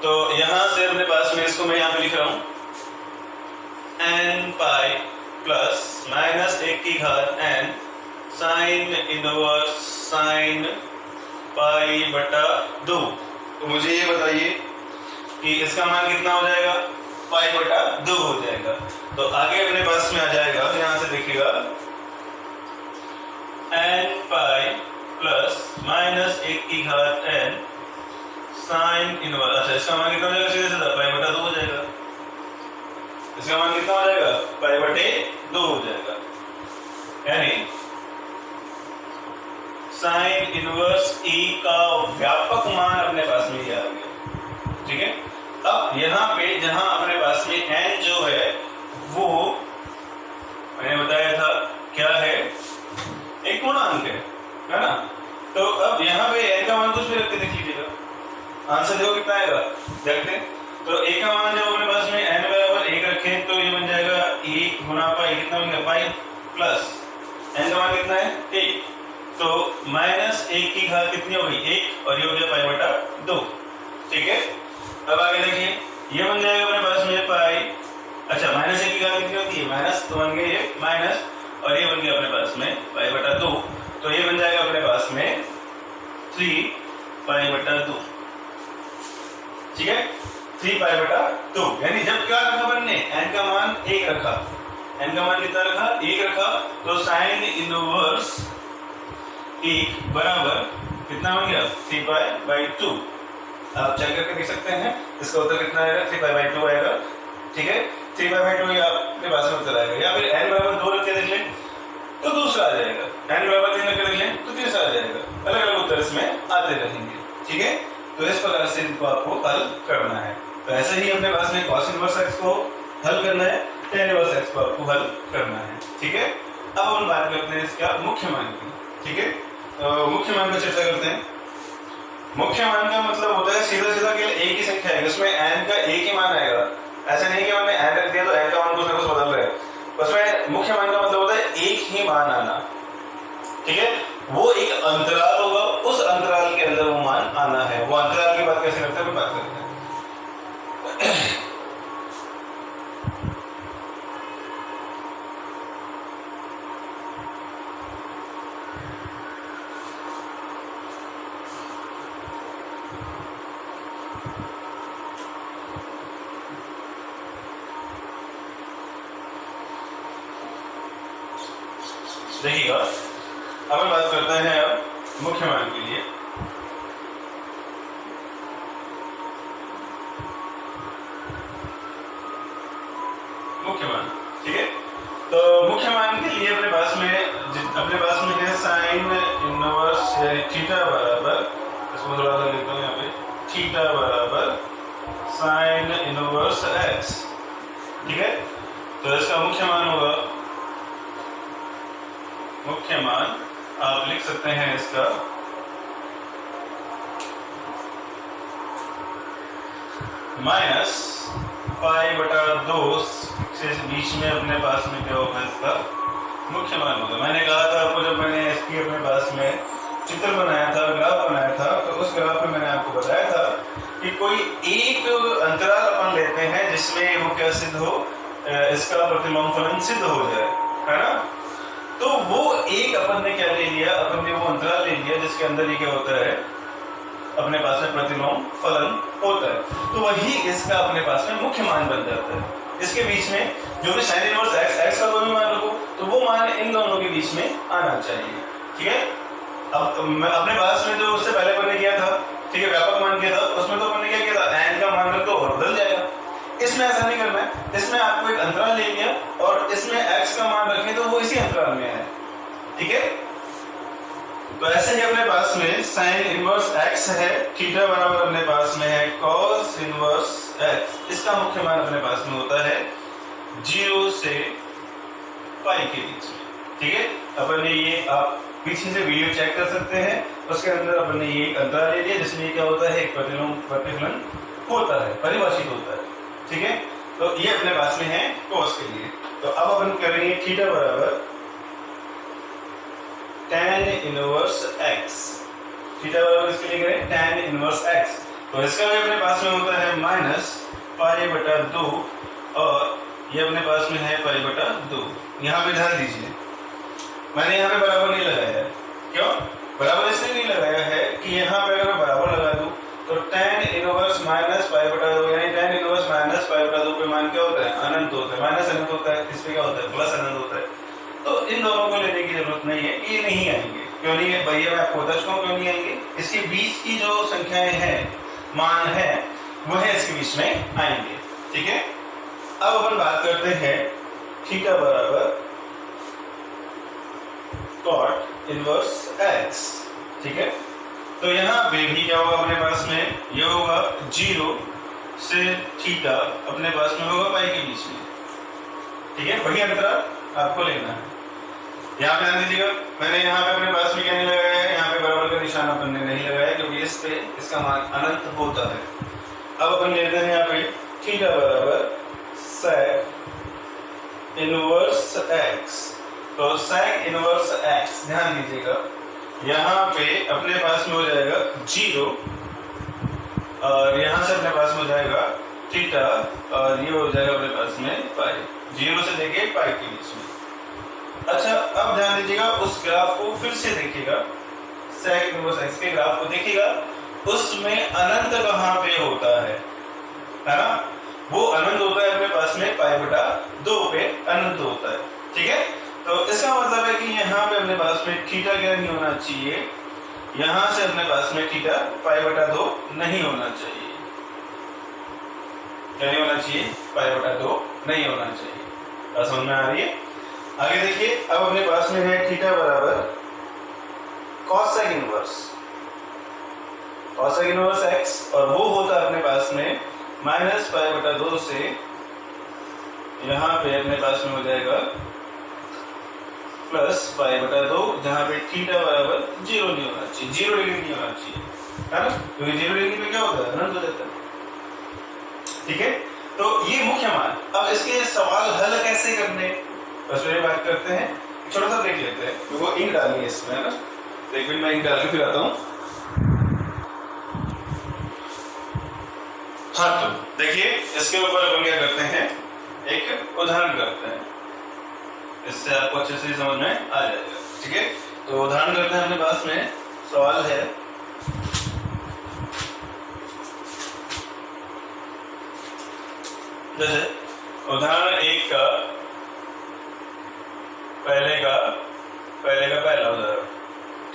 S1: तो यहां से अपने पास में इसको मैं यहां पे लिख रहा हूं n पाई प्लस -1 की घात n साइन इनवर्स साइन π/2। तो मुझे ये बताइए कि इसका मान कितना हो जाएगा, π/2 हो जाएगा। तो आगे अपने पास में आ जाएगा, यहां से देखिएगा n पाई प्लस -1 की घात n साइन इनवर्स, अच्छा इसका मान कितना हो जाएगा, सीधे सीधा π/2 हो जाएगा। इसका मान कितना हो जाएगा, π/2 हो जाएगा, यानी साइन इनवर्स e का व्यापक मान अपने पास में ये आ गया। ठीक है, अब यहाँ पे जहां अपने पास में n जो है वो मैंने बताया था क्या है, एक पूर्णांक है ना। तो अब यहाँ पे n का मान कुछ भी रख के देख लीजिएगा, आंसर देखो कितना आएगा, देखते हैं। तो a का मान जब अपने पास में n बराबर 1 रखें तो ये बन जाएगा 1 गुना पाई, कितना बन गया, पाई प्लस n का मान कितना है, 1, तो -1 की घात कितनी हो गई, 1, और ये हो गया π/2। ठीक है, अब आगे देखिए, ये बन जाएगा अपने पास में पाई, अच्छा -1 की घात कितनी होती है, माइनस, तो बन गया ये माइनस, और ये बन गया अपने पास में π/2, तो ये बन जाएगा अपने पास में 3π/2। ठीक है, 3π/2, यानी जब क्या रखा बनने, n का मान 1 रखा, n का मान कितना रखा, 1 रखा, तो साइन इनवर्स 1 बराबर कितना बन गया, 3π/2। आप चेक करके देख सकते हैं, इसका उत्तर कितना आएगा, 3π/2 आएगा। ठीक है, 3π/2 ये आपके पास में उत्तर आएगा, या फिर n बराबर 2 रख के देख लें तो दूसरा आ जाएगा, n बराबर 3 रख के देख लें तो तीसरा आ जाएगा, अलग अलग उत्तर इसमें आते रहेंगे। ठीक है, तो इस प्रकार से इनको आपको हल करना है। तो ऐसे ही अपने पास में cos इनवर्स x को हल करना है, tan इनवर्स x को आपको हल करना है। ठीक है, अब हम बात करते हैं इसका मुख्य मान की। ठीक है, तो मुख्य मान पर चर्चा करते हैं। मुख्य मान का मतलब होता है सीधा सीधा केवल एक ही संख्या है, उसमें n का एक ही मान आएगा। ऐसा नहीं कि हमने n रख दिया तो n का मान कुछ ना कुछ बदल रहा है, उसमें मुख्य मान का मतलब होता है एक ही मान आना। ठीक है, वो एक अंतराल होगा, उस अंतराल के अंदर वो मान आना है। वो अंतराल की बात कैसे करते हैं, बात करते हैं। देखिएगा, अब हम बात करते हैं अब मुख्य मान के लिए। मुख्य मान, ठीक है, तो मुख्य मान के लिए अपने पास में है साइन इनवर्स थीटा बराबर, इसको थोड़ा सा लिखता हूँ यहाँ पे, थीटा बराबर साइन इनवर्स x। ठीक है, तो इसका मुख्य मान होगा, मुख्य मान आप लिख सकते हैं इसका -π/2 से बीच में अपने पास में क्या होगा, इसका मुख्य मान होगा। मैंने कहा था आपको, जब मैंने इसकी अपने पास में चित्र बनाया था, ग्राफ बनाया था, तो उस ग्राफ में मैंने आपको बताया था कि कोई एक अंतराल अपन लेते हैं जिसमें वो क्या सिद्ध हो, इसका प्रतिलोम फलन सिद्ध हो जाए, है ना। तो वो एक अपन ने क्या ले लिया, अपन ने वो अंतराल ले लिया जिसके अंदर ये क्या होता है, अपने पास में प्रतिलोम फलन होता है, तो वही इसका अपने पास में मुख्य मान बन जाता है। इसके बीच में जो भी साइन इनवर्स एक्स, एक्स का कोई भी मान रखो तो वो मान इन दोनों के बीच में आना चाहिए। ठीक है, अब मैं अपने पास में जो उससे पहले मैंने किया था, ठीक है, व्यापक मान किया था, उसमें तो मैंने क्या किया था, एन का मान रख दो और बदल जाएगा। इसमें ऐसा नहीं करना है, इसमें आपको एक अंतराल ले लिया और इसमें एक्स का मान रखें तो वो इसी अंतराल में है। ठीक है, तो ऐसे ही अपने पास में साइन इनवर्स एक्स है, थीटा बराबर अपने पास में है कॉस इनवर्स एक्स। इसका मुख्य मान अपने पास में होता है 0 से पाई के बीच में। ठीक है, अपन ने ये आप पीछे से वीडियो चेक कर सकते हैं, उसके अंदर अपन ने ये अंतराल ले लिया जिसमें क्या होता है, एक प्रतिफलन होता है, परिभाषित होता है। ठीक है, तो ये अपने पास में है कॉस के लिए। तो अब अपन करेंगे थीटा बराबर tan इनवर्स x। थीटा बराबर इसके लिए करें tan इनवर्स x, तो इसका भी अपने पास में होता है माइनस पाई बटा 2 और ये अपने पास में है पाई बटा 2। यहाँ पे ध्यान दीजिए, मैंने यहाँ पे बराबर नहीं लगाया है। क्यों बराबर इसलिए नहीं लगाया है कि यहाँ पे अगर मैं बराबर लगा दूं तो tan इनवर्स माइनस पाई बटा 2 यानी tan इनवर्स माइनस पाई बटा 2 पे मान क्या होता है, अनंत होता है, माइनस अनंत होता है, इस पे क्या होता है, प्लस अनंत होता है। तो इन दोनों को लेने की जरूरत नहीं है, ये नहीं आएंगे। क्यों नहीं है भैया, मैं आपको बता चुका हूँ क्यों नहीं आएंगे। इसके बीच की जो संख्याएं हैं, मान है, वह इसके बीच में आएंगे। ठीक है, अब अपन बात करते हैं थीटा बराबर कॉट इनवर्स एक्स। ठीक है, तो यहाँ पे भी क्या होगा अपने पास में, यह होगा 0 से थीटा अपने पास में होगा पाई के बीच में। ठीक है, वही अंतराल आपको लेना है। यहाँ पे ध्यान दीजिएगा, मैंने यहाँ पे अपने पास में क्या नहीं लगाया है, यहाँ पे बराबर का निशान अपन ने नहीं लगाया क्योंकि इस पे इसका मान अनंत होता है। अब अपन लेते हैं यहाँ पे थीटा बराबर sec इनवर्स x। तो sec इनवर्स x ध्यान दीजिएगा, यहाँ पे अपने पास में हो जाएगा 0 और यहाँ से अपने पास में हो जाएगा थीटा और ये हो जाएगा अपने पास में पाई, 0 से लेके पाई के बीच में। अच्छा, अब ध्यान दीजिएगा, उस ग्राफ को फिर से देखिएगा, sec इनवर्स x के ग्राफ को देखिएगा, उसमें अनंत कहाँ पे होता है ना, वो अनंत होता है अपने पास में पाई बटा 2 पे अनंत होता है। ठीक है, तो इसका मतलब है कि यहाँ पे अपने पास में थीटा क्या नहीं होना चाहिए, यहाँ से अपने पास में थीटा पाई बटा 2 नहीं होना चाहिए। क्या नहीं होना चाहिए, पाई बटा 2 नहीं होना चाहिए। बात समझ में आ रही है? आगे देखिए, अब अपने पास में है थीटा बराबर cosec inverse, cosec inverse x और वो होता है अपने पास में माइनस पाई बटा 2 से, यहाँ पे अपने पास में हो जाएगा प्लस पाई बटा 2, जहाँ पे थीटा बराबर 0 नहीं होना चाहिए, 0 डिग्री नहीं होना चाहिए, है ना, क्योंकि 0 डिग्री पे क्या होता है, अनंत हो जाता है। ठीक है, तो ये मुख्य मान। अब इसके सवाल हल कैसे करने, बस मेरी बात करते हैं, छोटा सा देख लेते हैं। वो इंक डालनी है इसमें, है ना, एक मिनट मैं इंक डाल के फिर आता हूँ। हाँ, तो देखिए इसके ऊपर अपन क्या करते हैं, एक उदाहरण करते हैं, इससे आपको अच्छे से समझ में आ जाएगा। ठीक है, तो उदाहरण करते हैं, अपने पास में सवाल है जैसे उदाहरण 1 का पहले का पहला उदाहरण।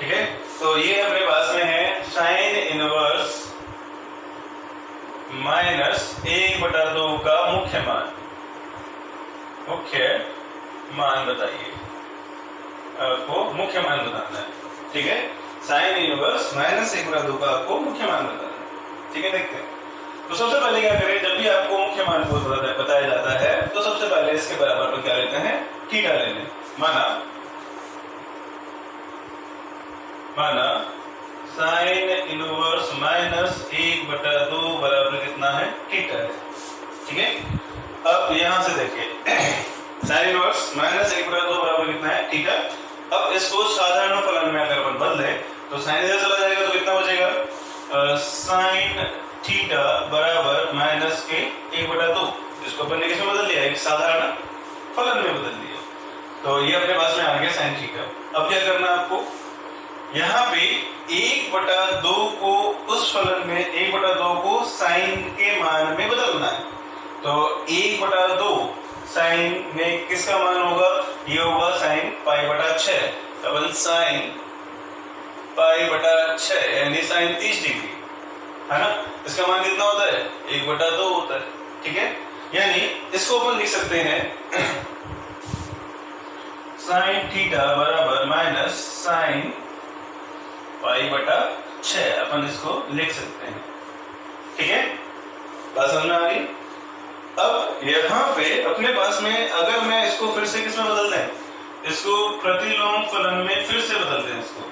S1: ठीक है, तो ये अपने पास में है साइन इनवर्स माइनस 1/2 का मुख्य मान बताइए, आपको मुख्य मान बताना है। ठीक है, साइन इनवर्स माइनस 1/2 का आपको मुख्य मान बताना है। ठीक है, देखते हैं। तो सबसे पहले क्या करें, जब भी आपको मुख्य मान को बताया जाता है तो सबसे पहले इसके बराबर पर क्या लेते हैं, थीटा ले लें। माना साइन इनवर्स माइनस 1/2 बराबर कितना है, थीटा है। ठीक है, अब यहां से देखिए साइन इनवर्स माइनस 1/2 बराबर कितना है, थीटा। अब इसको साधारण फलन में अगर अपन बदले तो साइन इधर चला जाएगा तो कितना बचेगा, साइन थीटा बराबर माइनस के 1/2। इसको अपन ने किसमें बदल लिया, एक साधारण फलन में बदल दिया। तो ये अपने पास में आ गया साइन थीटा। अब क्या करना है आपको, यहाँ पे 1/2 को उस फलन में 1/2 को साइन के मान में बदलना है। तो 1/2 साइन में किसका मान होगा, ये होगा साइन π/6, अपन साइन π/6 यानी साइन 30 डिग्री है ना, इसका मान कितना होता है 1/2 होता है। ठीक है, यानी इसको अपन लिख सकते हैं साइन थीटा बराबर माइनस साइन π/6, अपन इसको लिख सकते हैं। ठीक है, बात समझ में आ गई। अब यहाँ पे अपने पास में अगर मैं इसको फिर से किसमें बदल दें, इसको प्रतिलोम फलन में फिर से बदल दें इसको,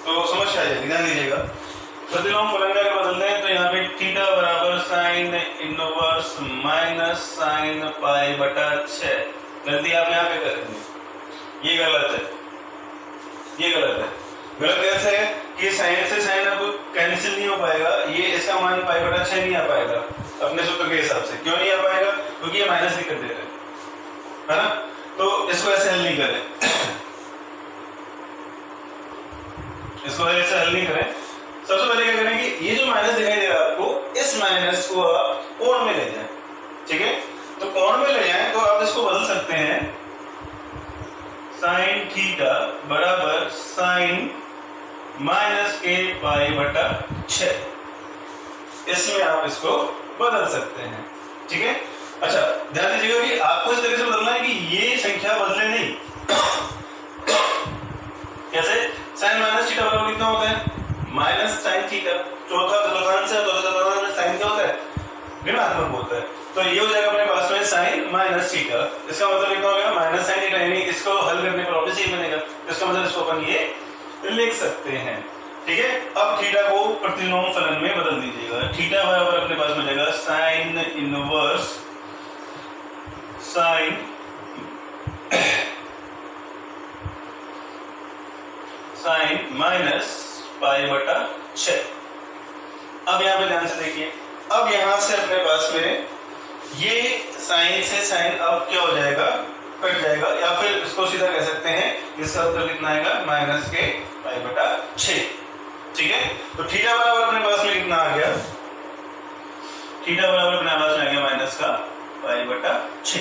S1: तो समझ आ जाएगी, ध्यान दीजिएगा। प्रतिलोम फलन में अगर बदल दें तो यहाँ पे थीटा बराबर साइन इनवर्स माइनस साइन π/6, गलती आप यहाँ पे करेंगे, ये गलत है, ये गलत है। गलत कैसे है कि साइन से साइन अब कैंसिल नहीं हो पाएगा, ये इसका मान π/6 नहीं आ पाएगा अपने सूत्र के हिसाब से। क्यों नहीं आ पाएगा, क्योंकि ये माइनस नहीं कर दे रहे है ना, तो इसको ऐसे हल नहीं करें, इसको ऐसे हल नहीं करें। सबसे पहले क्या करें कि ये जो माइनस दिखाई दे रहा है आपको, इस माइनस को आप कोण में ले जाएं। ठीक है, तो कोण में ले जाएं तो आप इसको बदल सकते हैं साइन थीटा बराबर साइन माइनस के π/6, इसमें आप इसको बदल सकते हैं। ठीक है, अच्छा ध्यान दीजिएगा कि आपको इस तरीके से बदलना है कि ये संख्या बदले नहीं। कैसे, साइन माइनस थीटा बराबर कितना होता है माइनस साइन थीटा, चौथा चतुर्थांश है, चौथा चतुर्थांश में साइन क्या होता है ऋणात्मक होता है, तो ये हो जाएगा अपने पास में साइन माइनस थीटा, इसका मतलब कितना हो गया माइनस साइन थीटा, यानी इसको हल करने पर वापस ये बनेगा, इसका मतलब इसको अपन ये लिख सकते हैं। ठीक है, अब थीटा को प्रतिलोम फलन में बदल दीजिएगा, थीटा बराबर अपने पास में जाएगा sine inverse sine sine minus π/6। अब यहाँ पे ध्यान से देखिए, अब यहाँ से अपने पास में ये साइन से साइन अब क्या हो जाएगा, कट जाएगा, या फिर इसको सीधा कह सकते हैं इसका उत्तर कितना आएगा माइनस के π/6। ठीक है, तो थीटा बराबर अपने पास में कितना आ गया, थीटा बराबर अपने पास में आ गया माइनस का π/6।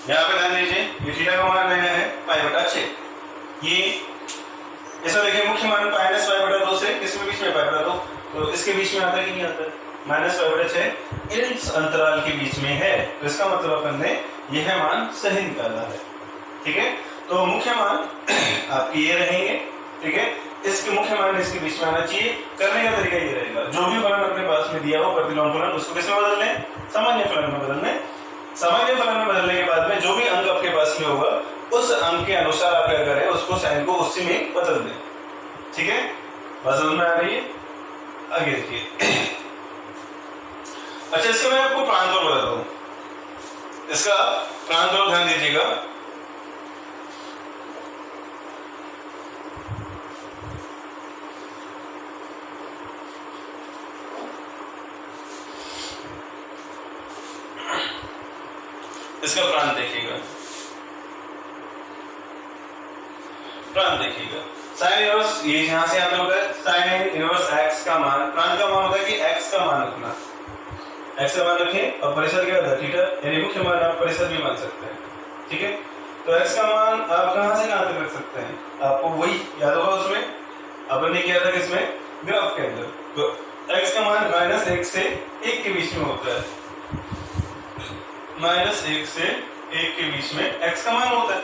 S1: यहाँ पे ध्यान दीजिए, ये थीटा का मान आया है π/6, ये ऐसा देखिए मुख्य मान माइनस π/2 से किसमें बीच में π/2, तो इसके बीच में आता है कि नहीं आता है, माइनस π/6 इस अंतराल के बीच में है, तो इसका मतलब अपन ने यह मान सही निकाला है। ठीक है, तो मुख्य मान आपके ये रहेंगे। ठीक है, इसके मुख्य मान इसके बीच में आना चाहिए। करने का तरीका ये रहेगा, जो भी फलन अपने पास में दिया हो प्रतिलोम फलन, उसको किसमें बदल लें, सामान्य फलन में बदल लें। सामान्य फलन में बदलने के बाद में जो भी अंक आपके पास में होगा उस अंक के अनुसार आप क्या करें, उसको साइन को उसी में बदल दें। ठीक है, बात समझ में आ रही है, आगे देखिए। अच्छा, इसका मैं आपको प्रांतोल बताता हूं, इसका प्रांतोल ध्यान दीजिएगा। इसका प्रांत देखिएगा, प्रांत देखिएगा, साइन इनवर्स ये यहां से आता होता है साइन इनवर्स x का मान, प्रांत का मान होता है कि x का मान रखना, x का मान रखें और परिसर क्या होता है थीटा, यानी मुख्य मान आप परिसर भी मान सकते हैं। ठीक है, तो x का मान आप कहां से कहां तक रख सकते हैं, आपको वही याद होगा, उसमें अपन ने किया था किसमें, ग्राफ के अंदर, तो x का मान -1 से 1 के बीच में होता है, -1 से 1 के बीच में x का मान होता है।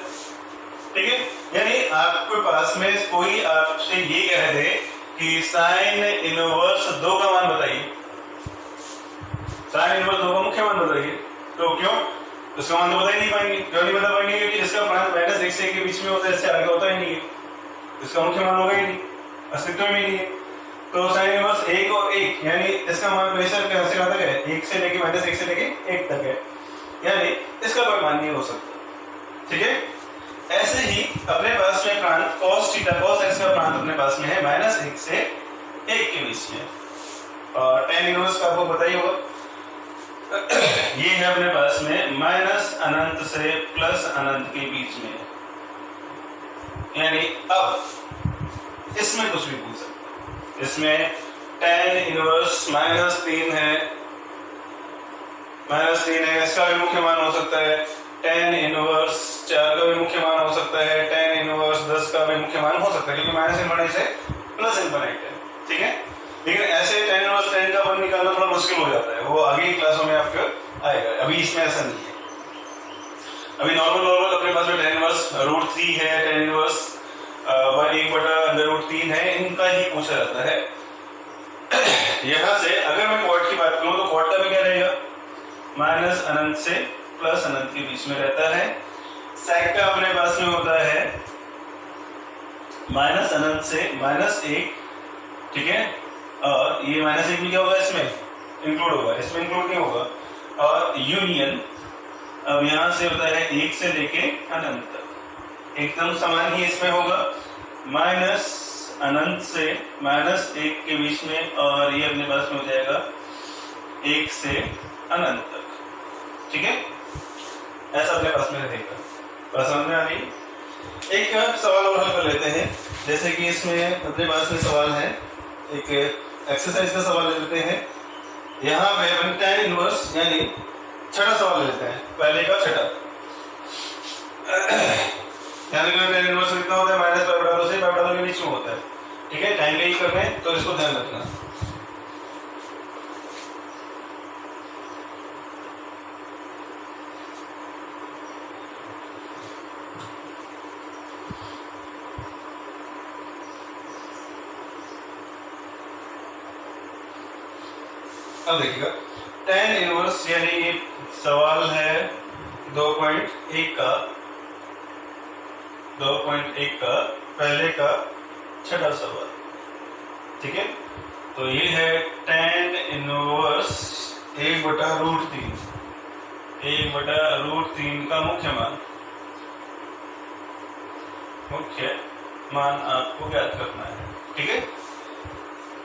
S1: ठीक है, यानी आपके पास में कोई आपसे ये कह दे कि साइन इनवर्स 2 का मान बताइए, साइन इनवर्स 2 का मुख्य मान बताइए, तो क्यों, उसका मान तो बता ही नहीं पाएंगे। क्यों नहीं बता पाएंगे, क्योंकि इसका प्रांत -1 से 1 के बीच में होता है, इससे आगे होता ही नहीं है, इसका मुख्य मान होगा ही नहीं, अस्तित्व में नहीं है। तो साइन इनवर्स 1 और 1 यानी इसका मान परिसर कहां से कहां तक है, 1 से लेके -1 से लेके 1 तक है, यानी इसका कोई मान नहीं हो सकता। ठीक है, ऐसे ही अपने पास में प्रांत cos थीटा cos x का प्रांत अपने पास में है -1 से 1 के बीच में, और tan इनवर्स का आपको पता ही होगा, ये है अपने पास में -अनंत से +अनंत के बीच में, यानी अब इसमें कुछ भी पूछ सकते हैं, इसमें tan इनवर्स -3 है, -3 है, इसका भी मुख्य मान हो सकता है tan इनवर्स 4 का भी मुख्य मान हो सकता है, tan इनवर्स 10 का भी मुख्य मान हो सकता है, क्योंकि माइनस इनफिनिटी से प्लस इनफिनिटी है, ठीक है। लेकिन ऐसे tan इनवर्स 10 का वन निकालना थोड़ा मुश्किल हो जाता है, वो आगे की क्लासों में आपको आएगा, अभी इसमें ऐसा नहीं है। अभी नॉर्मल अपने पास में tan इनवर्स √3 है, tan इनवर्स 1/√3 है, इनका ही पूछा जाता है। यहाँ से अगर मैं क्वाड की बात करूं तो क्वाड का भी क्या रहेगा, माइनस अनंत से प्लस अनंत के बीच में रहता है। सेक का अपने पास में होता है माइनस अनंत से -1, ठीक है, और ये -1 भी क्या होगा, इसमें इंक्लूड होगा, इसमें इंक्लूड नहीं होगा। और यूनियन अब यहां से होता है 1 से लेके अनंत तक, एकदम समान ही इसमें होगा, माइनस अनंत से -1 के बीच में, और ये अपने पास में हो जाएगा 1 से अनंत तक, ठीक है, ऐसा अपने पास में रहेगा। बस समझ में आ गई। एक सवाल और हल कर लेते हैं, जैसे कि इसमें अपने पास में सवाल है, एक एक्सरसाइज का सवाल ले लेते हैं। यहाँ पे अपन tan इनवर्स यानी छठा सवाल लेते हैं, पहले का छठा। यानी कि tan इनवर्स कितना होता है, -π/2 से π/2 के बीच में होता है, ठीक है, टाइम का ही कर रहे हैं तो इसको ध्यान रखना। अब देखिएगा tan इनवर्स यानी सवाल है 2.1 का, 2.1 का पहले का छठा सवाल, ठीक है। तो ये है tan इनवर्स 1/√3, 1/√3 का मुख्य मान आपको ज्ञात करना है, ठीक है।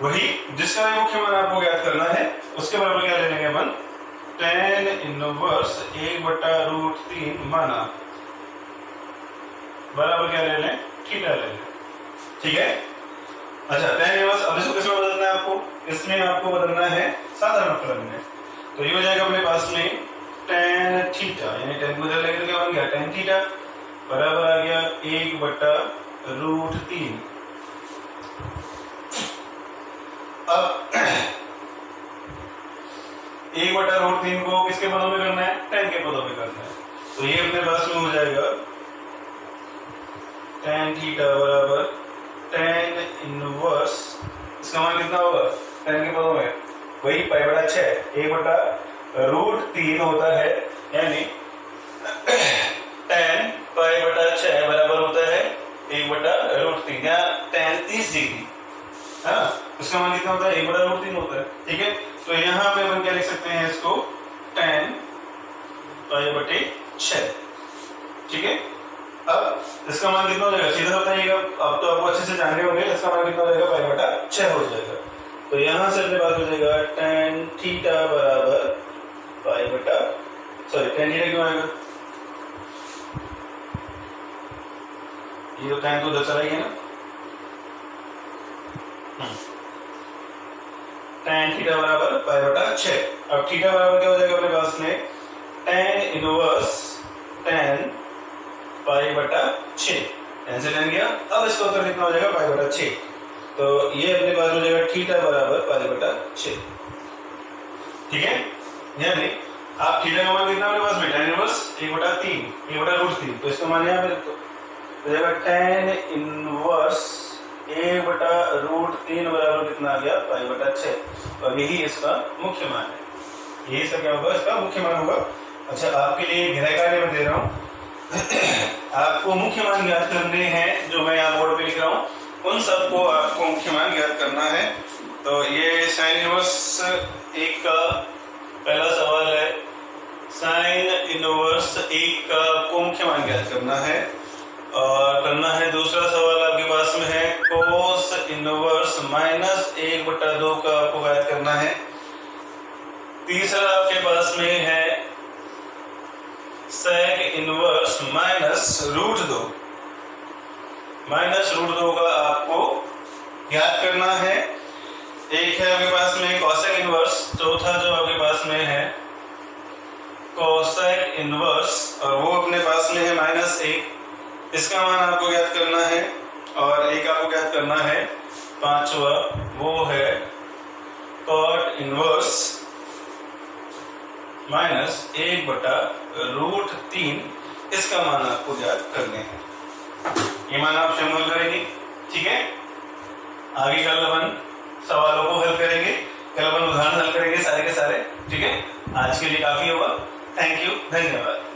S1: वही जिसका भी मुख्य मान आपको ज्ञात करना है उसके बराबर क्या ले लेंगे अपन, tan इनवर्स 1/√3 माना बराबर क्या ले लें, थीटा ले लें, ठीक है। अच्छा, tan इनवर्स अब इसको किसमें बदलना है आपको, इसमें आपको बदलना है साधारण फलन में, तो ये हो जाएगा अपने पास में tan थीटा, यानी tan को इधर लेकर क्या बन गया, tan थीटा बराबर आ गया 1/√3। अब 1/√3 को किसके पदों में करना है, tan के पदों में करना है, तो ये अपने पास में हो जाएगा tan थीटा बराबर tan इनवर्स, इसका मान कितना होगा, tan के पदों में वही π/6, 1/√3 होता है, यानी tan π/6 बराबर होता है 1/√3, या tan 30 डिग्री, हाँ, उसका मान कितना होता है, 1/√3 होता है, ठीक है। तो यहाँ पे अपन क्या लिख सकते हैं इसको, tan π/6, ठीक है। अब इसका मान कितना हो जाएगा, सीधा बताइएगा, अब तो आपको अच्छे से जान रहे होंगे, इसका मान कितना हो जाएगा, π/6 हो जाएगा। तो यहाँ से अपने पास हो जाएगा tan थीटा बराबर tan थीटा क्यों आएगा, ये तो tan तो उधर चला गया ना, tan थीटा बराबर π/6। अब थीटा बराबर क्या हो जाएगा अपने पास में, tan इनवर्स tan π/6, tan से tan गया, अब इसका उत्तर कितना हो जाएगा, π/6, तो ये अपने पास हो जाएगा थीटा बराबर π/6, ठीक है। यानी आप थीटा का मान कितना अपने पास में, tan इनवर्स 1/√3, तो इसका मान यहाँ पे हो जाएगा tan इनवर्स 1/√3 बराबर कितना आ गया, π/6, और यही इसका मुख्य मान है, यही इसका क्या होगा, इसका मुख्य मान होगा। अच्छा, आपके लिए गहराई कार्य में दे रहा हूँ, आपको मुख्य मान ज्ञात करने हैं, जो मैं यहाँ बोर्ड पे लिख रहा हूँ उन सबको आपको मुख्य मान ज्ञात करना है। तो ये साइन इनवर्स 1 का पहला सवाल है, साइन इनवर्स 1 का आपको मुख्य मान ज्ञात करना है, और करना है दूसरा सवाल आपके पास में है कोस इनवर्स -1/2 का आपको ज्ञात करना है। तीसरा आपके पास में है सेक इनवर्स -√2 का आपको ज्ञात करना है। एक है आपके पास में कॉसेक इनवर्स, चौथा जो आपके पास में है इनवर्स, और वो अपने पास में है -1, इसका मान आपको ज्ञात करना है। और एक आपको ज्ञात करना है 5वां, वो है cot इनवर्स -1/√3, इसका मान आपको ज्ञात करने हैं। ये मान आप स्वयं हल करेंगे, ठीक है। आगे कल अपन सवालों को हल करेंगे, कल अपन उदाहरण हल करेंगे सारे के सारे, ठीक है। आज के लिए काफी होगा। थैंक यू, धन्यवाद।